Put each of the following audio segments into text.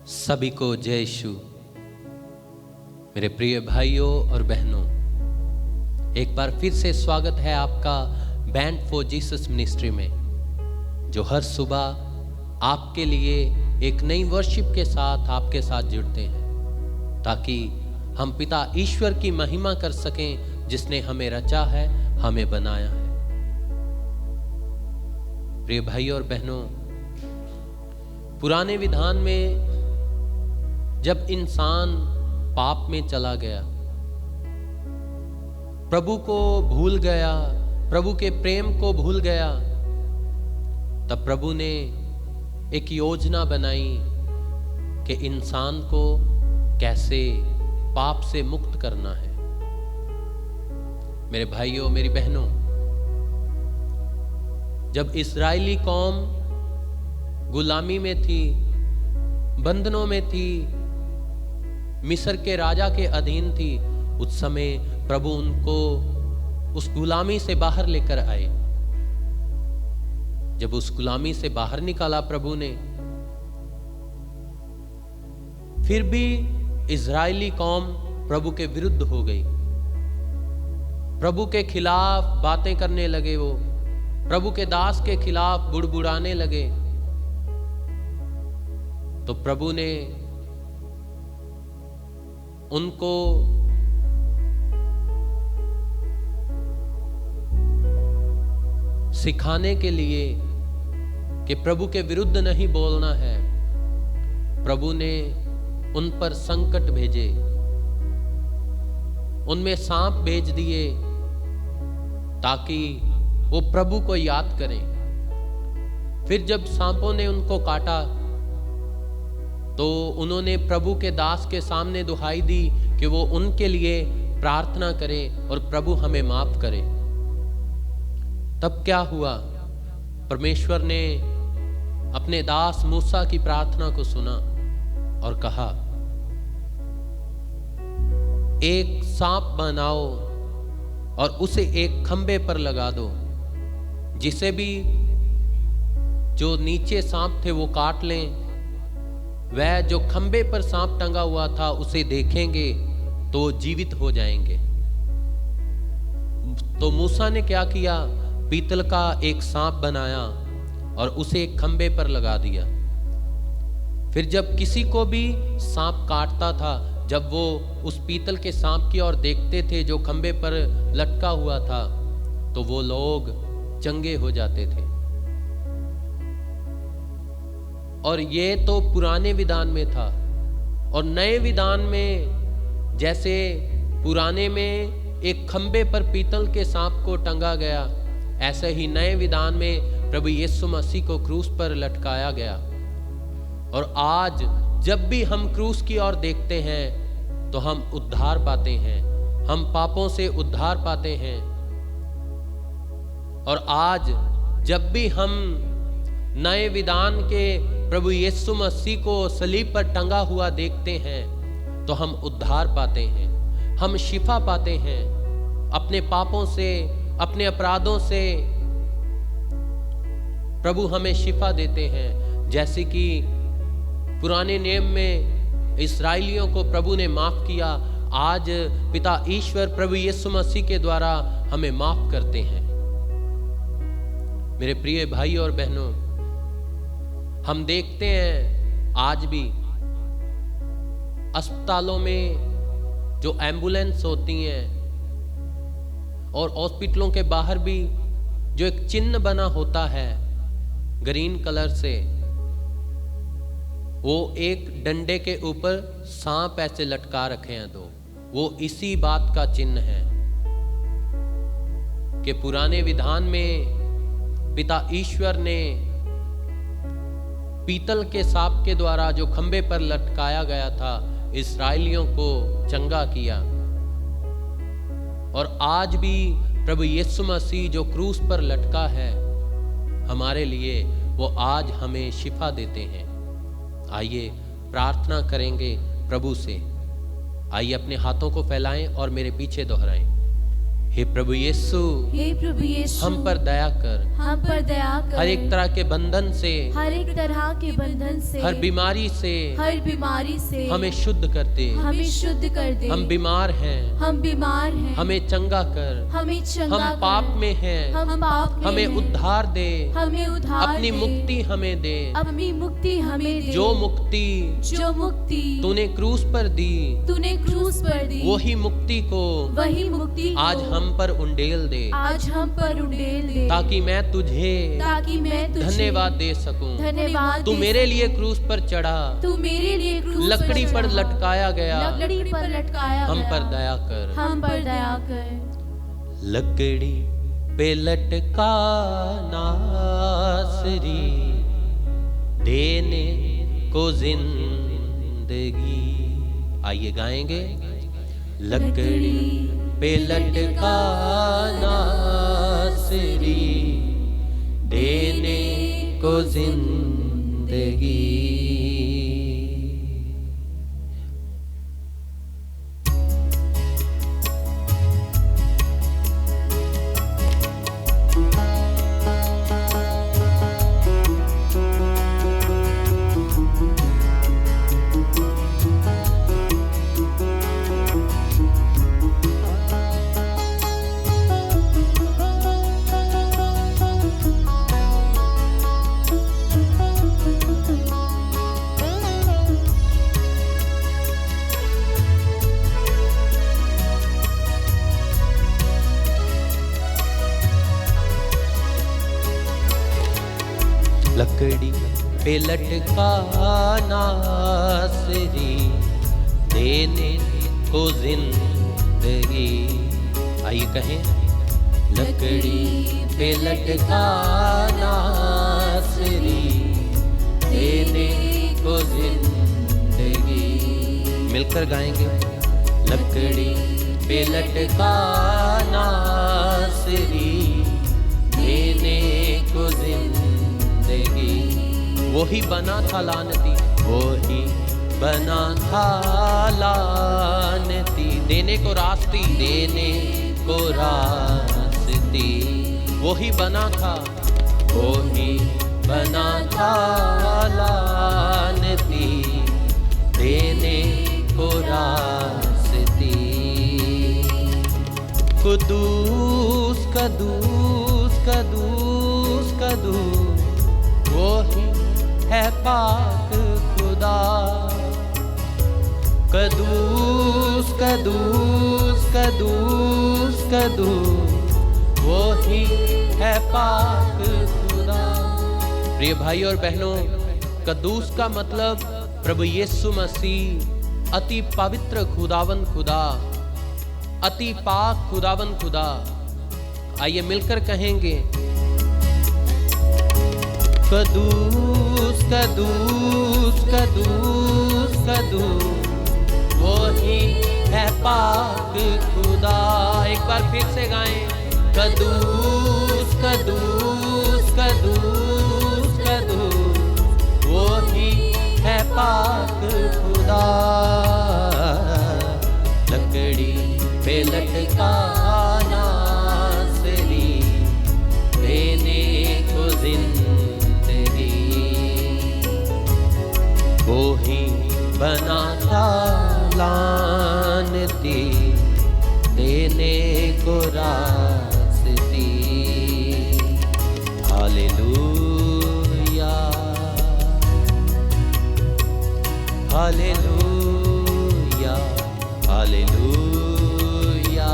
सभी को जय यीशु। मेरे प्रिय भाइयों और बहनों, एक बार फिर से स्वागत है आपका बैंड फॉर जीसस मिनिस्ट्री में, जो हर सुबह आपके लिए एक नई वर्शिप के साथ आपके साथ जुड़ते हैं ताकि हम पिता ईश्वर की महिमा कर सकें जिसने हमें रचा है, हमें बनाया है। प्रिय भाइयों और बहनों, पुराने विधान में जब इंसान पाप में चला गया, प्रभु को भूल गया, प्रभु के प्रेम को भूल गया, तब प्रभु ने एक योजना बनाई कि इंसान को कैसे पाप से मुक्त करना है। मेरे भाइयों, मेरी बहनों, जब इस्राएली कौम गुलामी में थी, बंधनों में थी, मिस्र के राजा के अधीन थी, उस समय प्रभु उनको उस गुलामी से बाहर लेकर आए। जब उस गुलामी से बाहर निकाला प्रभु ने, फिर भी इजरायली कौम प्रभु के विरुद्ध हो गई। प्रभु के खिलाफ बातें करने लगे, वो प्रभु के दास के खिलाफ बुड़बुड़ाने लगे। तो प्रभु ने उनको सिखाने के लिए कि प्रभु के विरुद्ध नहीं बोलना है, प्रभु ने उन पर संकट भेजे, उनमें सांप भेज दिए ताकि वो प्रभु को याद करें। फिर जब सांपों ने उनको काटा तो उन्होंने प्रभु के दास के सामने दुहाई दी कि वो उनके लिए प्रार्थना करे और प्रभु हमें माफ करे। तब क्या हुआ? परमेश्वर ने अपने दास मूसा की प्रार्थना को सुना और कहा, एक सांप बनाओ और उसे एक खंबे पर लगा दो, जिसे भी जो नीचे सांप थे वो काट लें, वह जो खंबे पर सांप टंगा हुआ था उसे देखेंगे तो जीवित हो जाएंगे। तो मूसा ने क्या किया? पीतल का एक सांप बनाया और उसे एक खंबे पर लगा दिया। फिर जब किसी को भी सांप काटता था, जब वो उस पीतल के सांप की ओर देखते थे जो खंबे पर लटका हुआ था, तो वो लोग चंगे हो जाते थे। और ये तो पुराने विधान में था। और नए विधान में, जैसे पुराने में एक खंबे पर पीतल के सांप को टंगा गया, ऐसे ही नए विधान में प्रभु यीशु मसीह को क्रूस पर लटकाया गया। और आज जब भी हम क्रूस की ओर देखते हैं तो हम उद्धार पाते हैं, हम पापों से उद्धार पाते हैं। और आज जब भी हम नए विधान के प्रभु यीशु मसीह को सलीब पर टंगा हुआ देखते हैं तो हम उद्धार पाते हैं, हम शिफा पाते हैं अपने पापों से, अपने अपराधों से। प्रभु हमें शिफा देते हैं, जैसे कि पुराने नियम में इस्राएलियों को प्रभु ने माफ किया, आज पिता ईश्वर प्रभु यीशु मसीह के द्वारा हमें माफ करते हैं। मेरे प्रिय भाई और बहनों, हम देखते हैं आज भी अस्पतालों में जो एम्बुलेंस होती हैं और हॉस्पिटलों के बाहर भी जो एक चिन्ह बना होता है ग्रीन कलर से, वो एक डंडे के ऊपर सांप ऐसे लटका रखे हैं, तो वो इसी बात का चिन्ह है कि पुराने विधान में पिता ईश्वर ने पीतल के सांप के द्वारा जो खंबे पर लटकाया गया था, इस्राएलियों को चंगा किया। और आज भी प्रभु यीशु मसीह जो क्रूस पर लटका है हमारे लिए, वो आज हमें शिफा देते हैं। आइए प्रार्थना करेंगे प्रभु से। आइए अपने हाथों को फैलाएं और मेरे पीछे दोहराएं। हे प्रभु यीशु, हम पर दया कर, हर एक तरह के बंधन से, हर बीमारी से हमें शुद्ध कर दे। हम बीमार हैं, हमें चंगा कर। हम पाप में हैं, हमें उद्धार दे। अपनी मुक्ति हमें दे। जो मुक्ति तूने क्रूस पर दी, वही मुक्ति को आज हम पर उंडेल दे, ताकि मैं तुझे धन्यवाद दे सकूं। तू मेरे लिए क्रूस पर चढ़ा, लकड़ी पर लटकाया गया। हम पर दया कर। लकड़ी पे लटका नासरी, देने को जिंदगी। आइए गाएंगे। लकड़ी पे लटका नासरी, देने को जिंदगी। लकड़ी पे लटका नासरी, देने को जिंदगी। आइए कहें। लकड़ी पे लटका नासरी, देने को जिंदगी। मिलकर गाएंगे। लकड़ी पे लटका नासरी, देने को जिंदगी। वही बना था लानती, वही बना था लानती। देने को रास्ती, देने को रास्ती। वही बना था, वही बना था लानती। देने को रास्ती। कुदूस कदूस कदूस कदूस, वही है पाक खुदा। कदूस कदूस कदूस कदूस, वही है पाक खुदा। प्रिय भाई और बहनों, कदूस का मतलब प्रभु यीशु मसीह, अति पवित्र खुदावन खुदा, अति पाक खुदावन खुदा। आइए मिलकर कहेंगे। कदूस कदूस कदूस कदूस, वही है पाक खुदा। एक बार फिर से गाएं। कदूस कदूस कदूस कदूस, वही है पाक खुदा। लकड़ी पे लटका नासरी, देने को जिंदगी। वही बना था लानती, देने को रास्ती। Hallelujah hallelujah hallelujah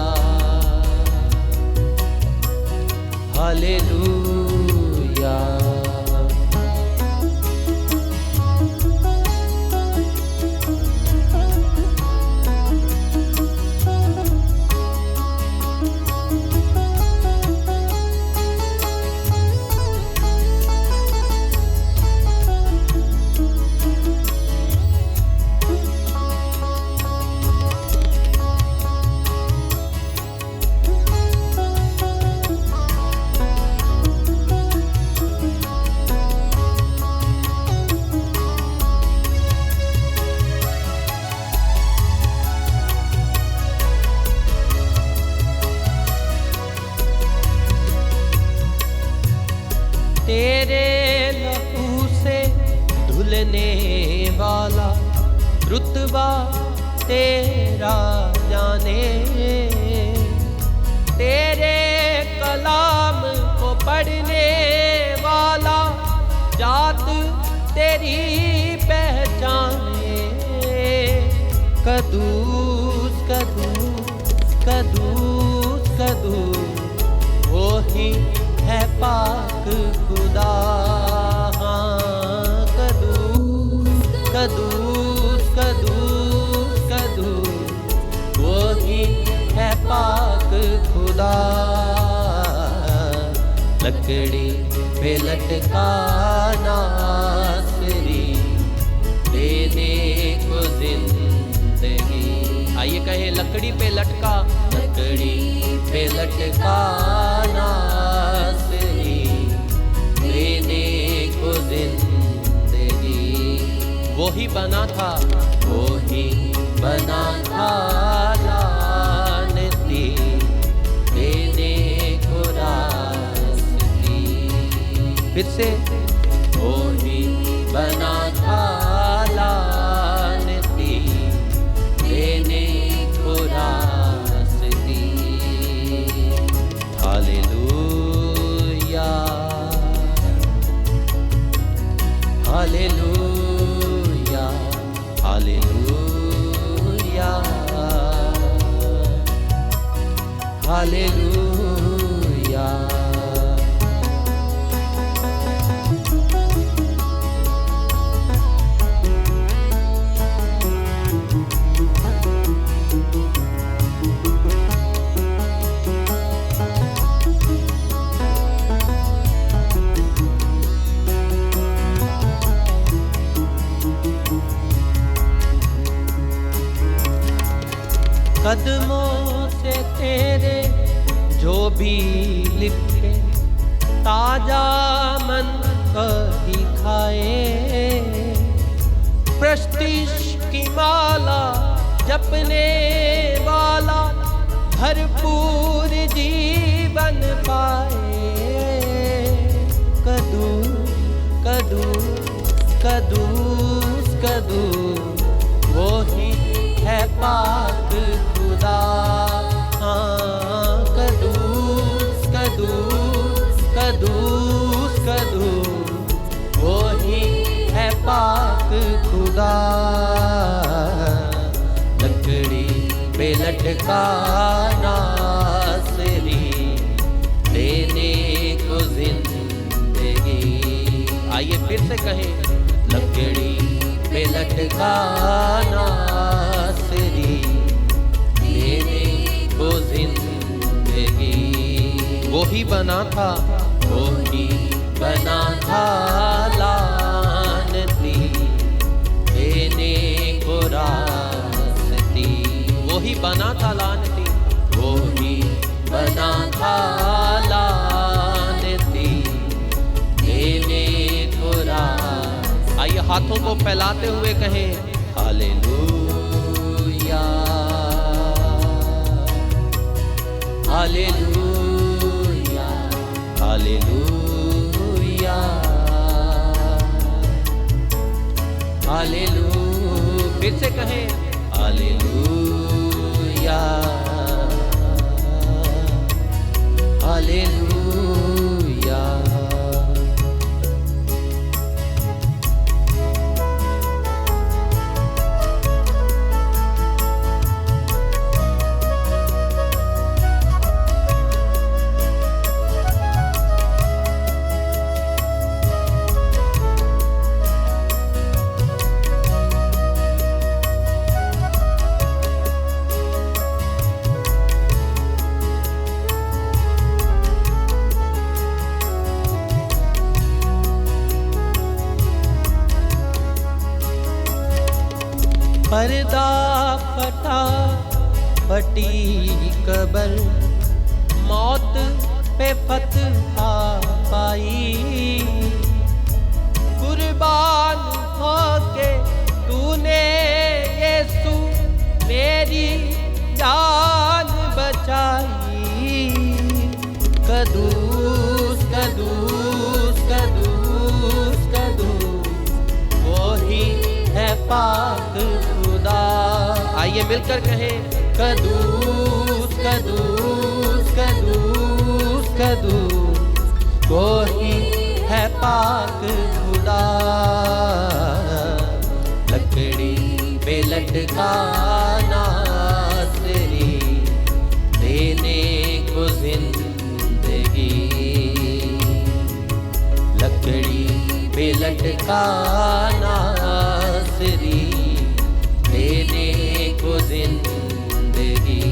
hallelujah. रुतबा तेरा जाने, तेरे कलाम को पढ़ने वाला जात तेरी पहचाने। कदूस कदूस कदूस कदूस वो ही है पाक खुदा। हाँ, कदूस कदूस कदूस कदूस वो ही है पाक खुदा। लकड़ी पे लटका नासरी देने को जिंदगी। आइए कहें, लकड़ी पे लटका, लकड़ी पे लटका नासरी देने को जिंदगी। वो ही बना था, वो ही बना था लानती देने को रास्ती। फिर से, वो ही बना था लानती देने को रास्ती। Hallelujah hallelujah hallelujah hallelujah. कदमों से तेरे जो भी लिपटे, ताजा मन कभी खाए। प्रस्टिश की माला जपने वाला भरपूर जीवन पाए। कदूस कदूस कदूस कदूस वो ही है पाक खुदा। हाँ, कदूस कदूस कदूस कदूस वो ही है पाक खुदा। लकड़ी पे लटका नासरी देने को जिंदगी। आइए फिर से कहें, लकड़ी पे लटका नासरी देने को जिंदगी। वो ही बना था, वो ही बना था लानती देने को रास्ती। वो ही बना था लानती, वो ही बना था लानती देने को रास्ती। आइए हाथों को फैलाते हुए कहें, हालेलुया हालेलुया हालेलुया हालेलुया। फिर से कहें, हालेलुया हालेलुया। पर्दा फटा, फटी कबर, मौत पे फतहा पाई। कुर्बान होके तूने यीशु मेरी जान बचाई। कदूस कदूस कदूस कदूस वो ही है पाक आइए मिलकर कहें, कदूस कदूस कदूस कदूस कोई है पाक खुदा, लकड़ी पे लटका नासरी देने को जिंदगी, लकड़ी पे लटका नासरी देने को जिंदगी।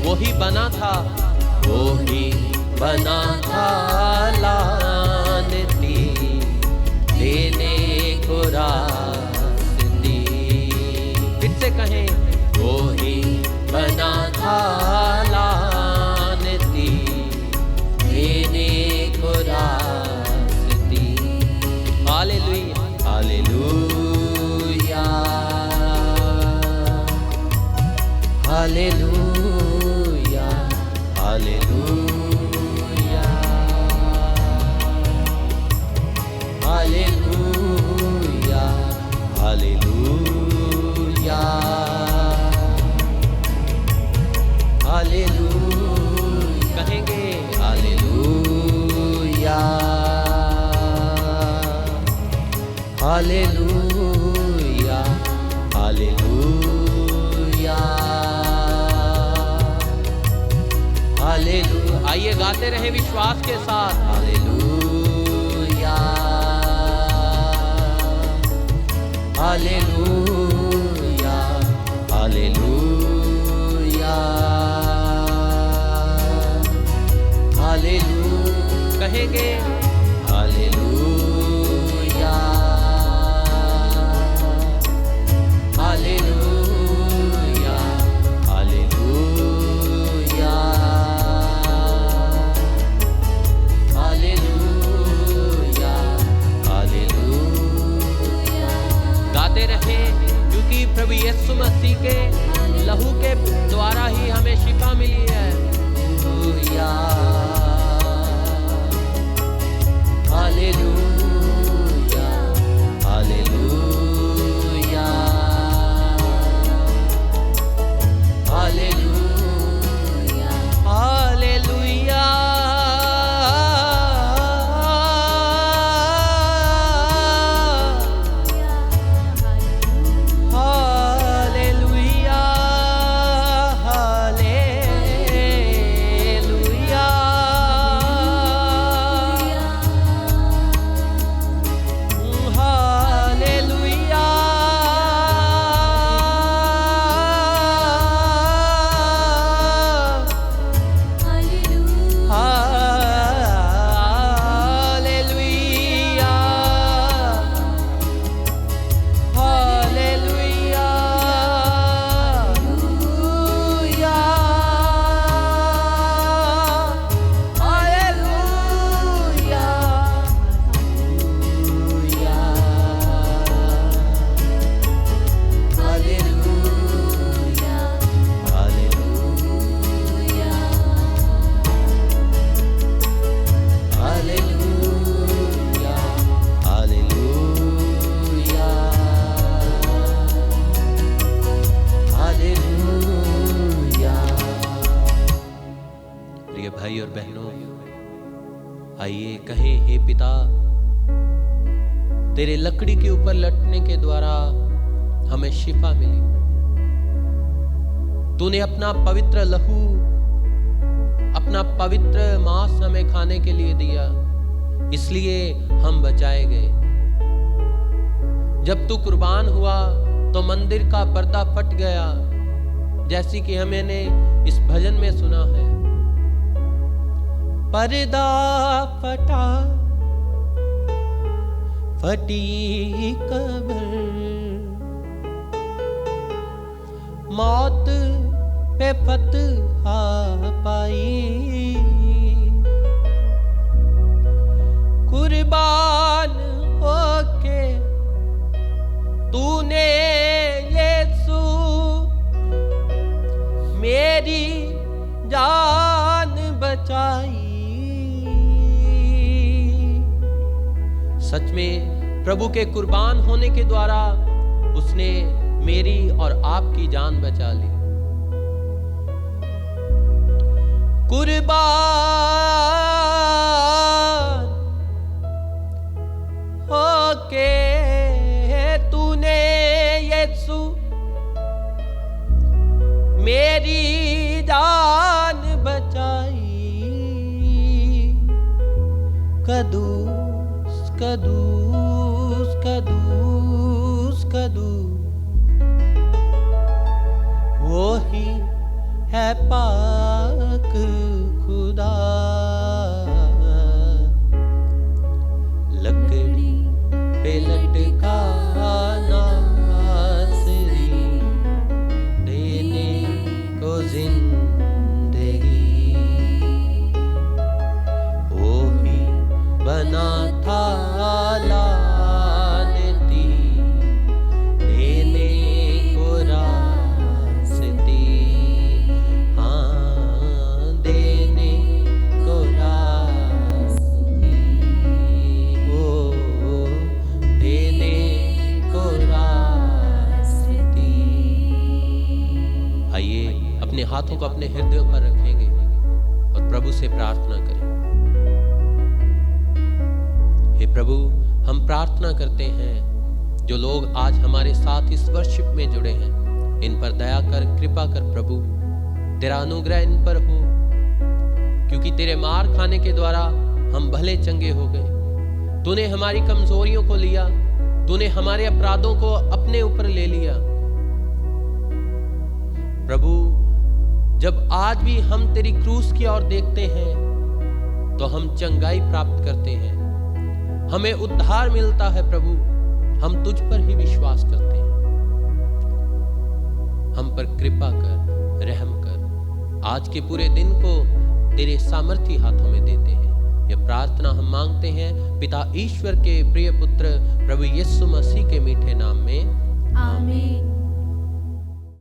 वही बना था लानती देने को रास्ती। फिर से कहें, वही बना था लानती देने को रास्ती। Hallelujah hallelujah hallelujah hallelujah hallelujah hallelujah hallelujah कहेंगे, हालेलुया हालेलुया हालेलुया हालेलुया। आइए गाते रहे विश्वास के साथ, हालेलुया हालेलुया हालेलुया हालेलुया कहेंगे, hallelujah hallelujah hallelujah hallelujah hallelujah. गाते रहे, क्योंकि प्रभु यीशु मसीह के लहू के द्वारा ही हमें शिफा मिली है। Hallelujah hallelujah hallelujah hallelujah hallelujah hallelujah भाई और बहनों, आइए कहें, हे पिता, तेरे लकड़ी के ऊपर लटने के द्वारा हमें शिफा मिली। तूने अपना पवित्र लहू, अपना पवित्र मांस हमें खाने के लिए दिया, इसलिए हम बचाए गए। जब तू कुर्बान हुआ तो मंदिर का पर्दा फट गया, जैसी कि हमने इस भजन में सुना है। पर्दा फटा, फटी कब्र, मौत पे फतह पाई। कुर्बान होके तूने यीशु मेरी जान बचाई। सच में प्रभु के कुर्बान होने के द्वारा उसने मेरी और आपकी जान बचा ली। कुर्बान होके तूने यीशु मेरी जान बचाई। कदूस कदूस कदूस कदूस वो ही है पाक खुदा। लकड़ी पे लटका नासरी देने को जिंदगी। वो ही बना था लानती देने को रास्ती। हाँ देने को रास्ती। ओ देने को रास्ती। आइए अपने हाथों को अपने हृदय पर रखेंगे और प्रभु से प्रार्थना करें। हे प्रभु, हम प्रार्थना करते हैं जो लोग आज हमारे साथ इस वर्शिप में जुड़े हैं, इन पर दया कर, कृपा कर प्रभु। तेरा अनुग्रह इन पर हो, क्योंकि तेरे मार खाने के द्वारा हम भले चंगे हो गए। तूने हमारी कमजोरियों को लिया, तूने हमारे अपराधों को अपने ऊपर ले लिया। प्रभु, जब आज भी हम तेरी क्रूस की ओर देखते हैं तो हम चंगाई प्राप्त करते हैं, हमें उद्धार मिलता है। प्रभु, हम तुझ पर ही विश्वास करते हैं। हम पर कृपा कर, रहम कर। आज के पूरे दिन को तेरे सामर्थी हाथों में देते हैं। यह प्रार्थना हम मांगते हैं पिता ईश्वर के प्रिय पुत्र प्रभु यीशु मसीह के मीठे नाम में, आमीन।